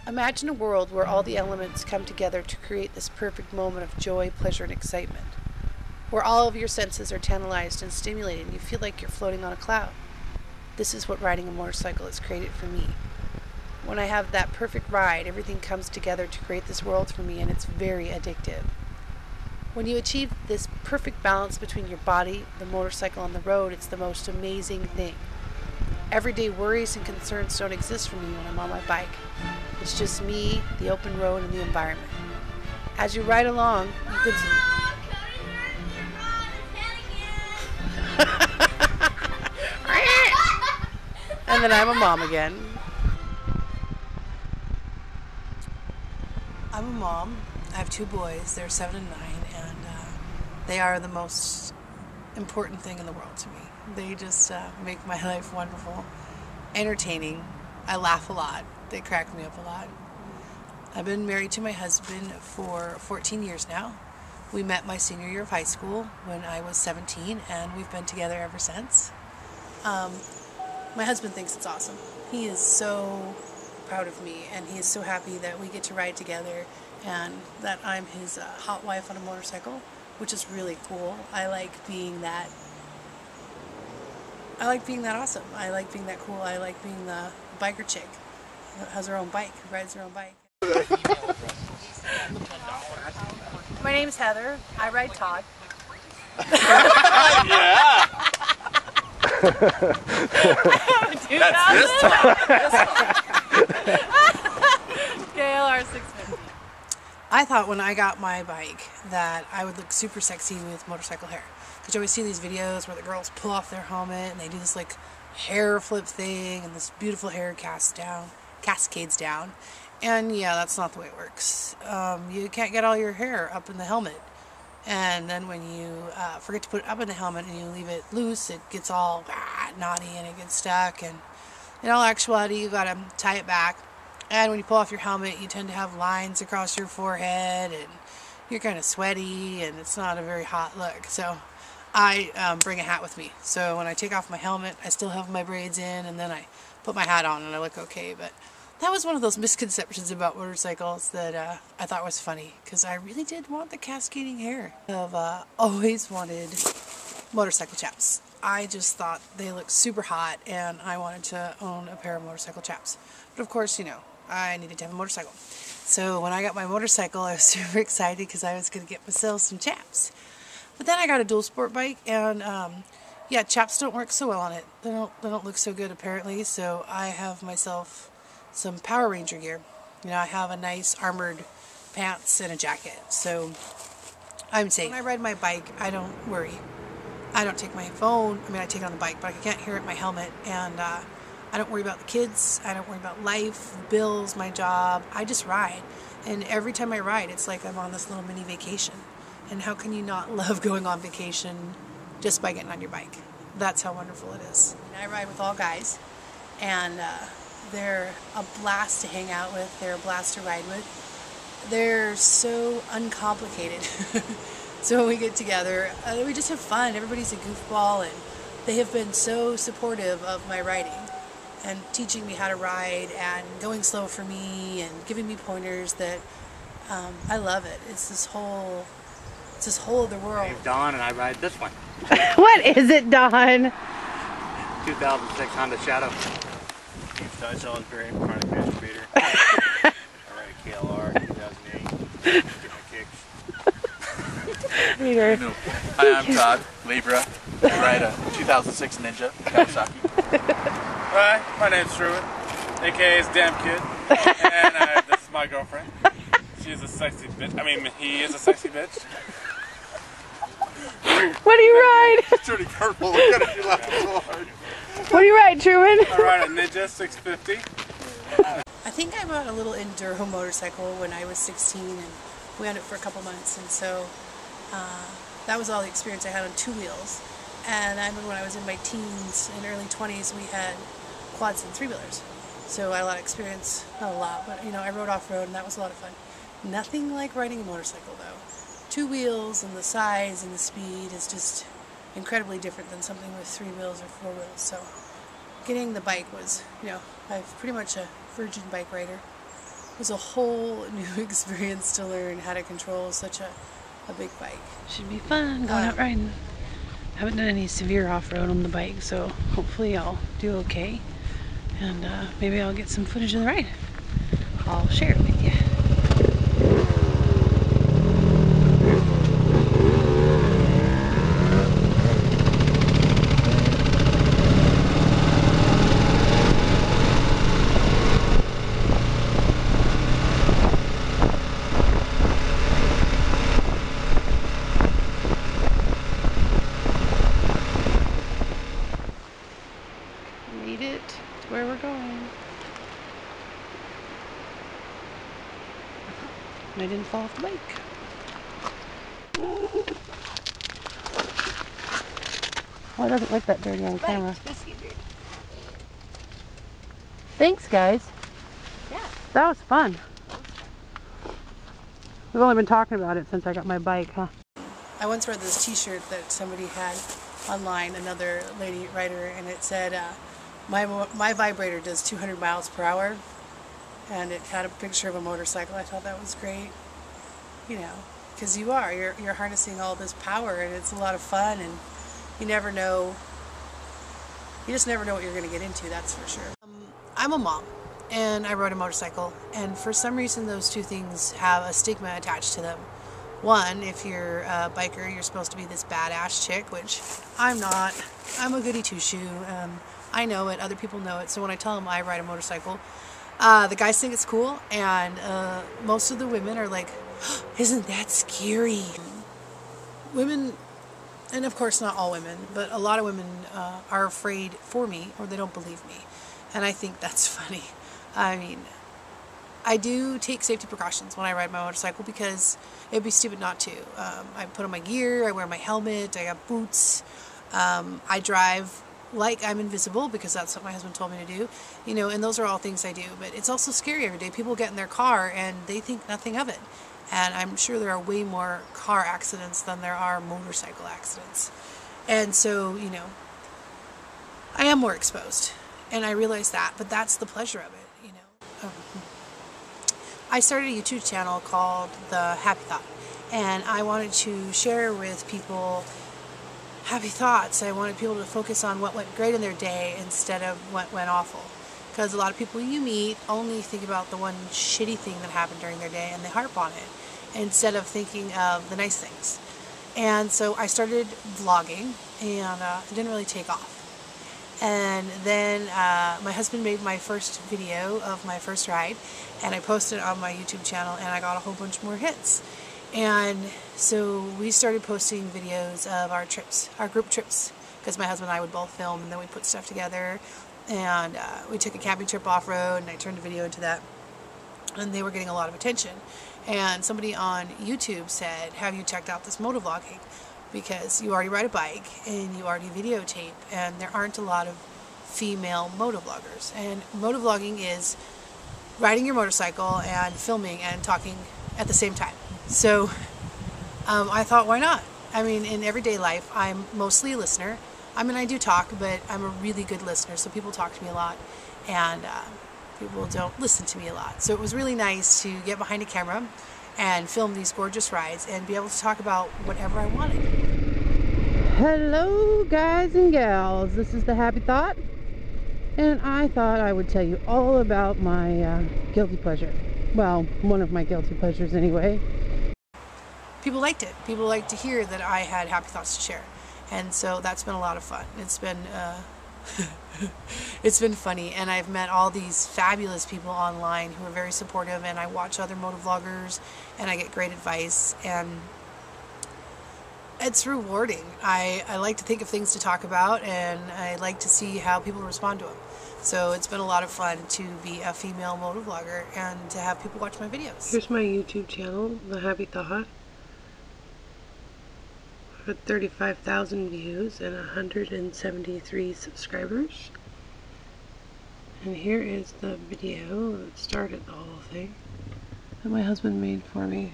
Imagine a world where all the elements come together to create this perfect moment of joy, pleasure, and excitement, where all of your senses are tantalized and stimulated and you feel like you're floating on a cloud. This is what riding a motorcycle has created for me. When I have that perfect ride, everything comes together to create this world for me, and it's very addictive. When you achieve this perfect balance between your body, the motorcycle, and the road, it's the most amazing thing. Everyday worries and concerns don't exist for me when I'm on my bike. It's just me, the open road, and the environment. As you ride along, you can and then I'm a mom again. I'm a mom. I have 2 boys. They're 7 and 9, and they are the most important thing in the world to me. They just make my life wonderful, entertaining. I laugh a lot. They crack me up a lot. I've been married to my husband for 14 years now. We met my senior year of high school when I was 17, and we've been together ever since. My husband thinks it's awesome. He is so proud of me, and he is so happy that we get to ride together and that I'm his hot wife on a motorcycle, which is really cool. I like being that awesome. I like being that cool. I like being the biker chick who has her own bike, who rides her own bike. My name's Heather. I ride Todd. Yeah! That's this time. KLR 650. I thought when I got my bike that I would look super sexy with motorcycle hair. Because you always see these videos where the girls pull off their helmet and they do this like hair flip thing and this beautiful hair cascades down. And yeah, that's not the way it works. You can't get all your hair up in the helmet. And then when you forget to put it up in the helmet and you leave it loose, it gets all knotty and it gets stuck. And in all actuality, you got to tie it back. And when you pull off your helmet, you tend to have lines across your forehead, and you're kind of sweaty, and it's not a very hot look. So I bring a hat with me. So when I take off my helmet, I still have my braids in, and then I put my hat on and I look okay. But that was one of those misconceptions about motorcycles that I thought was funny, because I really did want the cascading hair. I've always wanted motorcycle chaps. I just thought they looked super hot, and I wanted to own a pair of motorcycle chaps. But of course, you know, I needed to have a motorcycle. So when I got my motorcycle, I was super excited because I was going to get myself some chaps. But then I got a dual sport bike, and yeah, chaps don't work so well on it. They don't look so good apparently. So I have myself some Power Ranger gear. You know, I have a nice armored pants and a jacket, so I'm safe. When I ride my bike, I don't worry. I don't take my phone. I mean, I take it on the bike, but I can't hear it in my helmet, and I don't worry about the kids. I don't worry about life, bills, my job. I just ride, and every time I ride, it's like I'm on this little mini vacation. And how can you not love going on vacation just by getting on your bike? That's how wonderful it is. And I ride with all guys, and they're a blast to hang out with. They're a blast to ride with. They're so uncomplicated. So when we get together, we just have fun. Everybody's a goofball, and they have been so supportive of my riding and teaching me how to ride and going slow for me and giving me pointers that I love it. It's this whole other world. My name's Don, and I ride this one. What is it, Don? 2006 Honda Shadow. Name's Todd Salisbury, chronic masturbator. I ride a KLR 2008. Get my kicks. No. Hi, I'm Todd Libra. I ride a 2006 Ninja Kawasaki. Hi, my name's Truman, aka Damn Kid, and this is my girlfriend. She's a sexy bitch. I mean, he is a sexy bitch. What do you ride? It's pretty purple. Look at it, you laughing so hard. What do you ride, Truman? I ride a Ninja 650. I think I bought a little enduro motorcycle when I was 16, and we had it for a couple months, and so that was all the experience I had on 2 wheels. And I remember when I was in my teens and early 20s, we had quads and 3-wheelers. So I had a lot of experience, not a lot, but you know, I rode off-road, and that was a lot of fun. Nothing like riding a motorcycle though. 2 wheels and the size and the speed is just incredibly different than something with 3 wheels or 4 wheels. So getting the bike was, you know, I'm pretty much a virgin bike rider. was a whole new experience to learn how to control such a big bike. Should be fun going out riding. I haven't done any severe off-road on the bike, so hopefully I'll do okay. And maybe I'll get some footage of the ride. I'll share it with you. Made it to where we're going. And I didn't fall off the bike. Oh, it doesn't look that dirty on camera. Thanks, guys. Yeah. That was fun. We've only been talking about it since I got my bike, huh? I once read this t-shirt that somebody had online, another lady writer, and it said, my vibrator does 200 miles per hour, and it had a picture of a motorcycle. I thought that was great, you know, because you're harnessing all this power, and it's a lot of fun, and you never know, you just never know what you're going to get into, that's for sure. I'm a mom, and I rode a motorcycle, and for some reason those two things have a stigma attached to them. One, if you're a biker, you're supposed to be this badass chick, which I'm not. I'm a goody two-shoe. I know it, other people know it, so when I tell them I ride a motorcycle, the guys think it's cool, and most of the women are like, oh, isn't that scary? Women, and of course not all women, but a lot of women are afraid for me, or they don't believe me, and I think that's funny. I mean, I do take safety precautions when I ride my motorcycle because it'd be stupid not to. I put on my gear, I wear my helmet, I got boots, I drive like I'm invisible because that's what my husband told me to do, you know, and those are all things I do. But it's also scary every day. People get in their car and they think nothing of it. And I'm sure there are way more car accidents than there are motorcycle accidents. And so, you know, I am more exposed. And I realize that, but that's the pleasure of it, you know. I started a YouTube channel called The Happy Thought, and I wanted to share with people happy thoughts. I wanted people to focus on what went great in their day instead of what went awful. Because a lot of people you meet only think about the one shitty thing that happened during their day and they harp on it instead of thinking of the nice things. And so I started vlogging, and it didn't really take off. And then my husband made my first video of my first ride, and I posted it on my YouTube channel, and I got a whole bunch more hits. And so we started posting videos of our trips, our group trips, because my husband and I would both film, and then we put stuff together, and we took a camping trip off-road, and I turned a video into that, and they were getting a lot of attention. And somebody on YouTube said, have you checked out this motovlogging? Because you already ride a bike and you already videotape, and there aren't a lot of female motovloggers. And motovlogging is riding your motorcycle and filming and talking at the same time. So I thought, why not? I mean, in everyday life, I'm mostly a listener. I mean, I do talk, but I'm a really good listener, so people talk to me a lot, and people don't listen to me a lot. So it was really nice to get behind a camera and film these gorgeous rides and be able to talk about whatever I wanted. Hello guys and gals, this is The Happy Thought, and I thought I would tell you all about my guilty pleasure. Well, one of my guilty pleasures anyway. People liked it. People liked to hear that I had happy thoughts to share, and so that's been a lot of fun. It's been it's been funny, and I've met all these fabulous people online who are very supportive, and I watch other motovloggers and I get great advice, and it's rewarding. I like to think of things to talk about, and I like to see how people respond to them. So it's been a lot of fun to be a female motovlogger and to have people watch my videos. Here's my YouTube channel, The Happy Thought. With 35,000 views and 173 subscribers. And here is the video that started the whole thing that my husband made for me.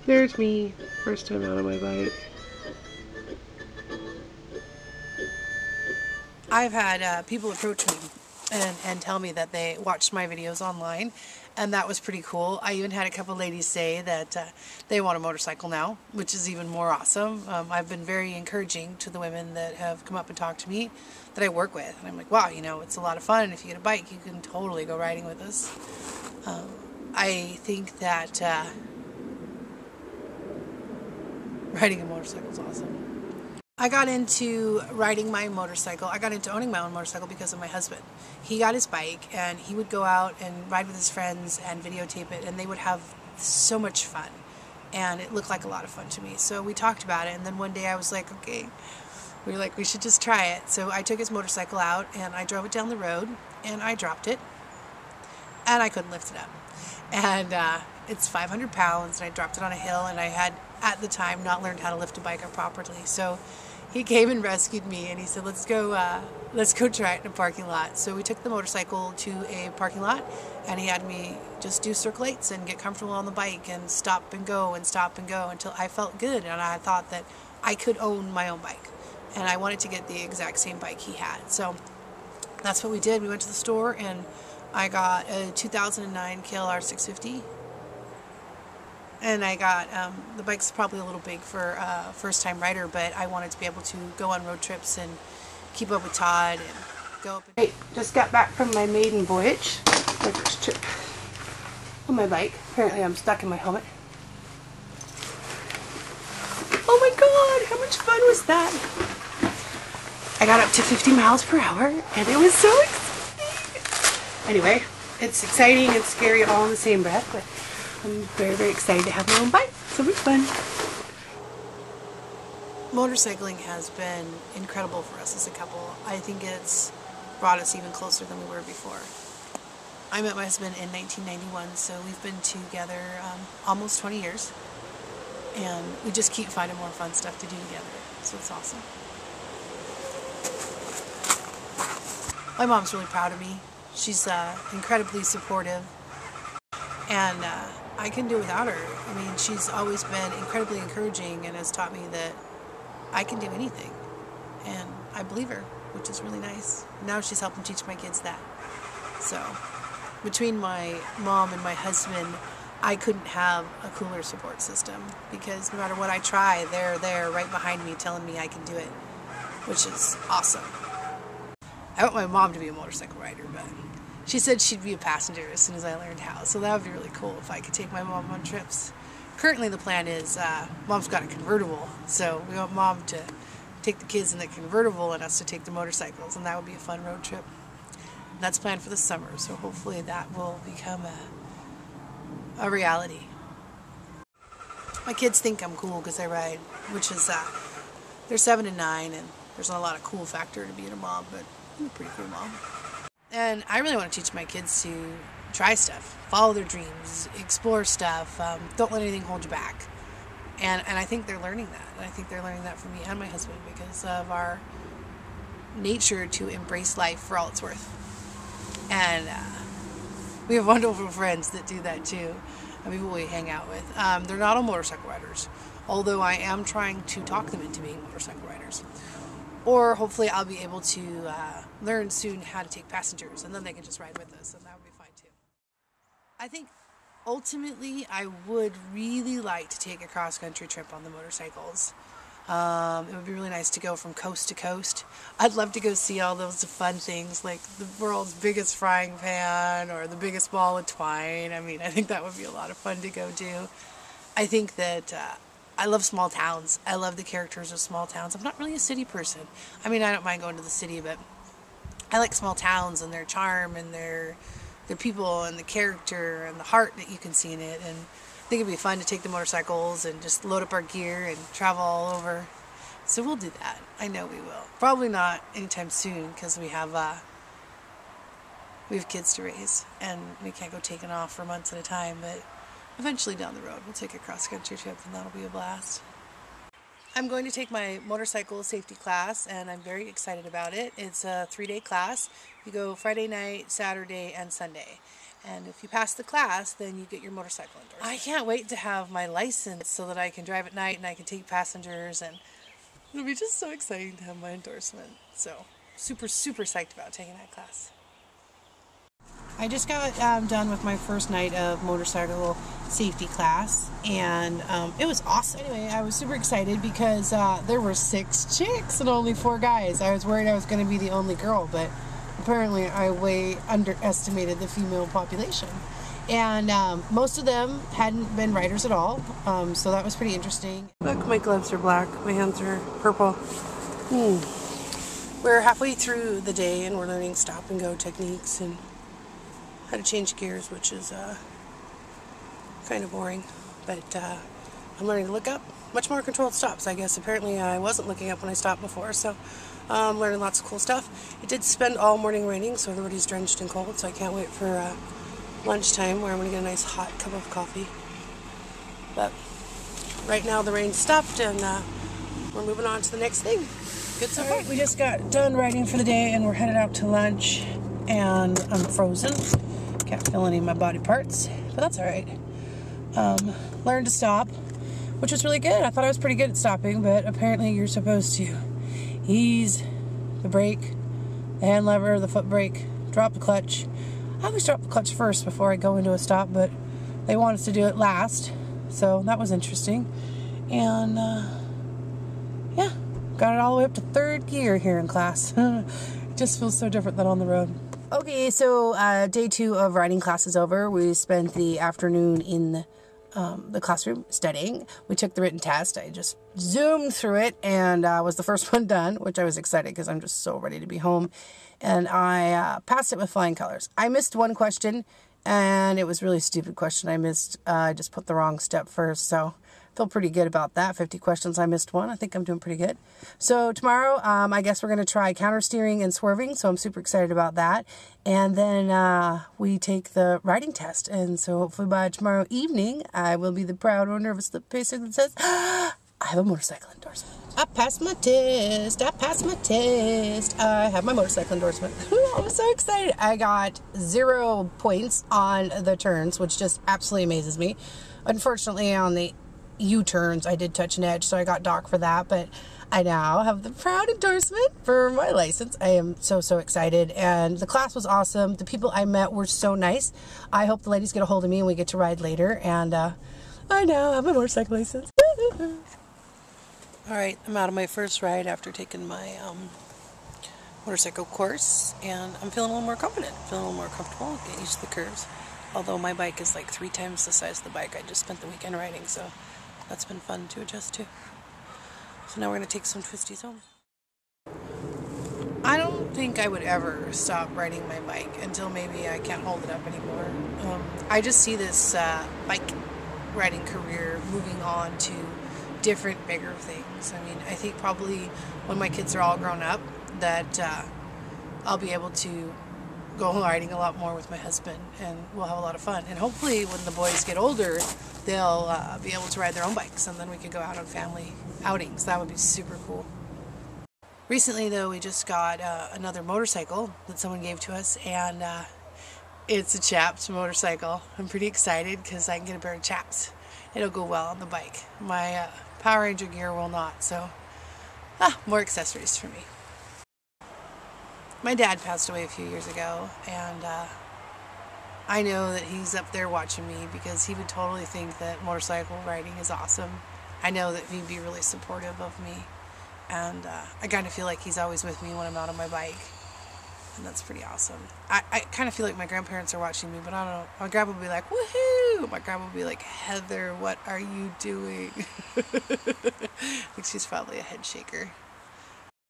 There's me, first time out on my bike. I've had people approach me and tell me that they watched my videos online, and that was pretty cool. I even had a couple ladies say that they want a motorcycle now, which is even more awesome. I've been very encouraging to the women that have come up and talked to me that I work with, and I'm like, wow, you know, it's a lot of fun, and if you get a bike, you can totally go riding with us. I think that riding a motorcycle is awesome. I got into riding my motorcycle. I got into owning my own motorcycle because of my husband. He got his bike and he would go out and ride with his friends and videotape it, and they would have so much fun. And it looked like a lot of fun to me. So we talked about it, and then one day I was like, okay, we were like, we should just try it. So I took his motorcycle out and I drove it down the road and I dropped it and I couldn't lift it up. And it's 500 pounds, and I dropped it on a hill, and I had, at the time, not learned how to lift a bike up properly. So he came and rescued me, and he said, let's go try it in a parking lot. So we took the motorcycle to a parking lot, and he had me just do circle 8s and get comfortable on the bike and stop and go until I felt good, and I thought that I could own my own bike. And I wanted to get the exact same bike he had. So that's what we did. We went to the store, and I got a 2009 KLR 650. And I got, the bike's probably a little big for a first-time rider, but I wanted to be able to go on road trips and keep up with Todd and go up. I just got back from my maiden voyage, my first trip on my bike. Apparently I'm stuck in my helmet. Oh my god, how much fun was that? I got up to 50 miles per hour, and it was so exciting. Anyway, it's exciting and scary all in the same breath, but I'm very, very excited to have my own bike. So much fun. Motorcycling has been incredible for us as a couple. I think it's brought us even closer than we were before. I met my husband in 1991, so we've been together almost 20 years. And we just keep finding more fun stuff to do together. So it's awesome. My mom's really proud of me. She's incredibly supportive. And I can do without her. I mean, she's always been incredibly encouraging and has taught me that I can do anything. And I believe her, which is really nice. Now she's helping teach my kids that. So, between my mom and my husband, I couldn't have a cooler support system, because no matter what I try, they're there right behind me telling me I can do it, which is awesome. I want my mom to be a motorcycle rider, but she said she'd be a passenger as soon as I learned how, so that would be really cool if I could take my mom on trips. Currently the plan is, mom's got a convertible, so we want mom to take the kids in the convertible and us to take the motorcycles, and that would be a fun road trip. And that's planned for the summer, so hopefully that will become a reality. My kids think I'm cool because I ride, which is, they're 7 and 9, and there's not a lot of cool factor to being a mom, but I'm a pretty cool mom. And I really want to teach my kids to try stuff, follow their dreams, explore stuff, don't let anything hold you back. And I think they're learning that. And I think they're learning that from me and my husband because of our nature to embrace life for all it's worth. And we have wonderful friends that do that too, and people we hang out with. They're not all motorcycle riders, although I am trying to talk them into being motorcycle riders. Or hopefully I'll be able to learn soon how to take passengers, and then they can just ride with us, and that would be fine too. I think ultimately I would really like to take a cross-country trip on the motorcycles. It would be really nice to go from coast to coast. I'd love to go see all those fun things like the world's biggest frying pan or the biggest ball of twine. I mean, I think that would be a lot of fun to go do. I think that I love small towns. I love the characters of small towns. I'm not really a city person. I mean, I don't mind going to the city, but I like small towns and their charm and their people and the character and the heart that you can see in it. And I think it'd be fun to take the motorcycles and just load up our gear and travel all over. So we'll do that. I know we will. Probably not anytime soon because we have kids to raise and we can't go taking off for months at a time, but eventually down the road we'll take a cross-country trip and that'll be a blast. I'm going to take my motorcycle safety class and I'm very excited about it. It's a 3-day class. You go Friday night, Saturday, and Sunday. And if you pass the class, then you get your motorcycle endorsement. I can't wait to have my license so that I can drive at night and I can take passengers, and it'll be just so exciting to have my endorsement. So super, super psyched about taking that class. I just got done with my first night of motorcycle safety class, and it was awesome. Anyway, I was super excited because there were 6 chicks and only 4 guys. I was worried I was going to be the only girl, but apparently I way underestimated the female population. And most of them hadn't been riders at all, so that was pretty interesting. Look, my gloves are black, my hands are purple. We're halfway through the day and we're learning stop and go techniques and how to change gears, which is kind of boring, but I'm learning to look up. Much more controlled stops, I guess. Apparently I wasn't looking up when I stopped before, so I'm learning lots of cool stuff. It did spend all morning raining, so everybody's drenched and cold, so I can't wait for lunchtime where I'm going to get a nice hot cup of coffee. But right now the rain stopped and we're moving on to the next thing. Good so far. We just got done riding for the day and we're headed out to lunch, and I'm frozen. Can't feel any of my body parts, but that's alright. Learned to stop, which was really good. I thought I was pretty good at stopping, but apparently you're supposed to ease the brake, the hand lever, the foot brake, drop the clutch. I always drop the clutch first before I go into a stop, but they want us to do it last, so that was interesting. And yeah, got it all the way up to 3rd gear here in class. It just feels so different than on the road. Okay, so day 2 of riding class is over. We spent the afternoon in the classroom studying. We took the written test. I just zoomed through it and was the first one done, which I was excited because I'm just so ready to be home. And I passed it with flying colors. I missed one question, and it was a really stupid question. I just put the wrong step first, so I feel pretty good about that. 50 questions, I missed one. I think I'm doing pretty good. So tomorrow, I guess we're going to try counter steering and swerving, so I'm super excited about that. And then we take the riding test, and so hopefully by tomorrow evening, I will be the proud owner of a slip pacer that says, I have a motorcycle endorsement. I passed my test. I passed my test. I have my motorcycle endorsement. I was so excited. I got 0 points on the turns, which just absolutely amazes me. Unfortunately, on the U-turns, I did touch an edge, so I got docked for that, but I now have the proud endorsement for my license. I am so, so excited, and the class was awesome. The people I met were so nice. I hope the ladies get a hold of me and we get to ride later, and I now have my motorcycle license. Alright, I'm out of my first ride after taking my motorcycle course, and I'm feeling a little more confident, feeling a little more comfortable, getting used to the curves. Although my bike is like 3 times the size of the bike I just spent the weekend riding, so that's been fun to adjust to. So now we're going to take some twisties home. I don't think I would ever stop riding my bike until maybe I can't hold it up anymore. I just see this bike riding career moving on to different, bigger things. I mean, I think probably when my kids are all grown up that I'll be able to go riding a lot more with my husband, and we'll have a lot of fun. And hopefully when the boys get older, they'll be able to ride their own bikes, and then we could go out on family outings. That would be super cool. Recently though, we just got another motorcycle that someone gave to us, and it's a chaps motorcycle. I'm pretty excited because I can get a pair of chaps. It'll go well on the bike. My Power Ranger gear will not, so more accessories for me. My dad passed away a few years ago, and I know that he's up there watching me because he would totally think that motorcycle riding is awesome. I know that he'd be really supportive of me, and I kind of feel like he's always with me when I'm out on my bike, and that's pretty awesome. I kind of feel like my grandparents are watching me, but I don't know. My grandpa would be like, woohoo! My grandma would be like, Heather, what are you doing? I think she's probably a head shaker.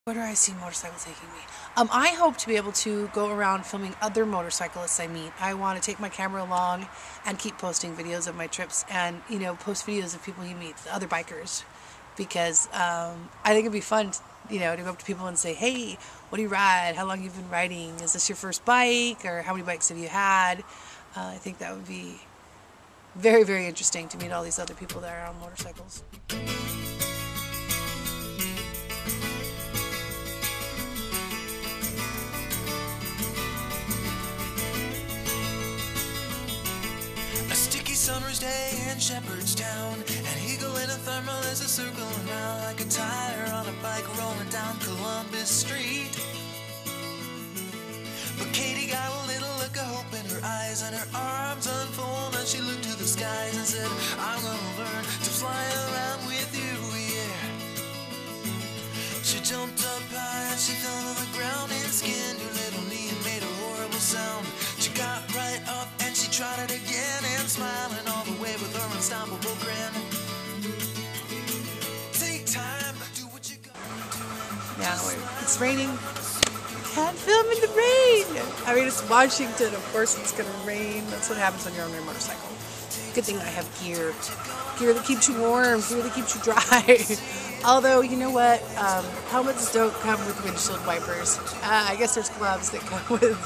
Where do I see motorcycles taking me? I hope to be able to go around filming other motorcyclists I meet. I want to take my camera along and keep posting videos of my trips, and post videos of people you meet, the other bikers, because I think it'd be fun, to go up to people and say, hey, what do you ride? How long have you been riding? Is this your first bike? Or how many bikes have you had? I think that would be very, very interesting to meet all these other people that are on motorcycles. Summer's day in Shepherdstown, an eagle in a thermal is a circling around like a tire on a bike rolling down Columbus Street. But Katie got a little look of hope in her said, I'm gonna learn to fly around with you, yeah. She jumped up high and she fell to the ground and skinned her little knee and made a horrible sound. She got right up and she tried it again and smiling all the way with her unstoppable grin. Take time, do what you gotta do. Now it's raining. Can't film in the rain. I mean, it's Washington. Of course, it's gonna rain. That's what happens when you're on your motorcycle. Good thing I have gear that keeps you warm, gear that keeps you dry. Although, you know what? Helmets don't come with windshield wipers. I guess there's gloves that come with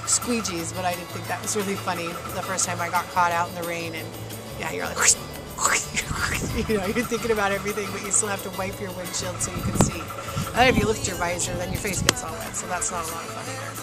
squeegees, but I didn't think that was really funny the first time I got caught out in the rain. And yeah, you're like, you know, you're thinking about everything, but you still have to wipe your windshield so you can see. And then if you lift your visor, then your face gets all wet, so that's not a lot of fun either.